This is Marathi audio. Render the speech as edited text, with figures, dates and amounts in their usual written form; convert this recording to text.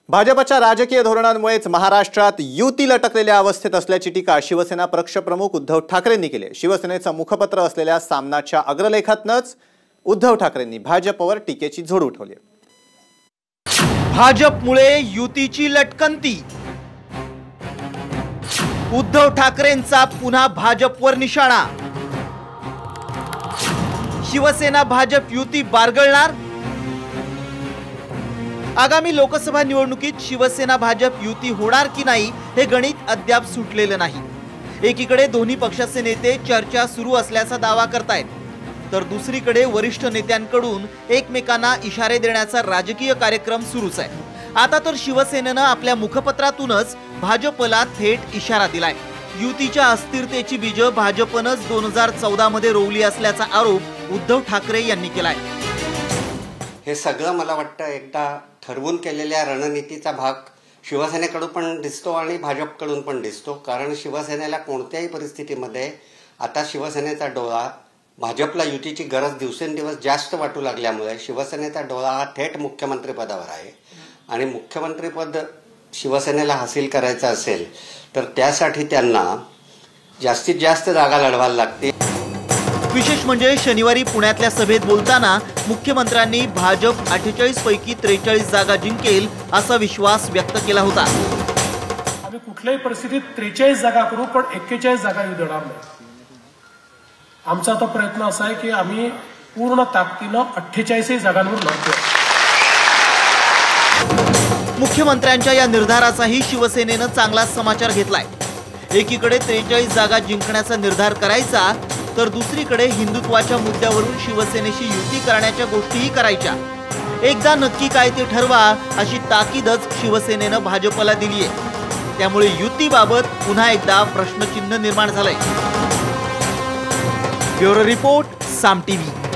भाजपच्या राजकीय धोरणांमुळेच महाराष्ट्रात युती लटकलेल्या अवस्थेत असल्याची टीका शिवसेना पक्षप्रमुख उद्धव ठाकरेंनी केली आहे। शिवसेनेचं मुखपत्र असलेल्या सामनाच्या अग्रलेखातनच उद्धव ठाकरेंनी भाजपवर टीकेची झोड उठवली आहे। भाजपमुळे युतीची लटकंती, उद्धव ठाकरेंचा पुन्हा भाजपवर निशाणा। शिवसेना भाजप युती बारगळणार? आगामी लोकसभा निवडणुकीत शिवसेना भाजप युती होणार की नाही हे गणित अद्याप सुटलेलं नाही। एकीकडे दोन्ही पक्षाचे नेते चर्चा सुरू असल्याचा दावा करतायत, तर दुसरीकडे वरिष्ठ नेत्यांकडून एकमेकांना इशारे देण्याचा राजकीय कार्यक्रम सुरूच आहे। आता तर शिवसेनेनं आपल्या मुखपत्रातूनच भाजपला थेट इशारा दिलाय। युतीच्या अस्थिरतेची बीज भाजपनंच 2014 मध्ये रोवली असल्याचा आरोप उद्धव ठाकरे यांनी केलाय। हे सगळं मला वाटतं एकदा ठरवून केलेल्या रणनीतीचा भाग शिवसेनेकडून पण दिसतो आणि भाजपकडून पण दिसतो। कारण शिवसेनेला कोणत्याही परिस्थितीमध्ये आता शिवसेनेचा डोळा भाजपला युतीची गरज दिवसेंदिवस जास्त वाटू लागल्यामुळे शिवसेनेचा डोळा हा थेट मुख्यमंत्रीपदावर आहे आणि मुख्यमंत्रीपद शिवसेनेला हासिल करायचं असेल तर त्यासाठी त्यांना जास्तीत जास्त जागा लढवायला लागते। विशेष म्हणजे शनिवारी पुण्यातल्या सभेत बोलताना मुख्यमंत्र्यांनी भाजप 48 पैकी 43 जागा जिंकेल असा विश्वास व्यक्त केला होता। आम्ही कुठल्याही परिस्थितीत 43 जागा करू, पण 41 जागा येऊ देणार नाही। आमचा आता प्रयत्न असा आहे की आम्ही पूर्ण ताकदीनं 48 जागांवर लढतो। मुख्यमंत्र्यांच्या या निर्धाराचाही शिवसेनेनं चांगला समाचार घेतलाय। एकीकडे 43 जागा जिंकण्याचा निर्धार करायचा, तर दुसरीकडे हिंदुत्वाच्या मुद्द्यावरून शिवसेनेशी युती करण्याच्या गोष्टीही करायच्या। एकदा नक्की काय ते ठरवा अशी ताकीदच शिवसेनेनं भाजपला दिली आहे। त्यामुळे युतीबाबत पुन्हा एकदा प्रश्नचिन्ह निर्माण झालंय। ब्युरो रिपोर्ट, साम टीव्ही।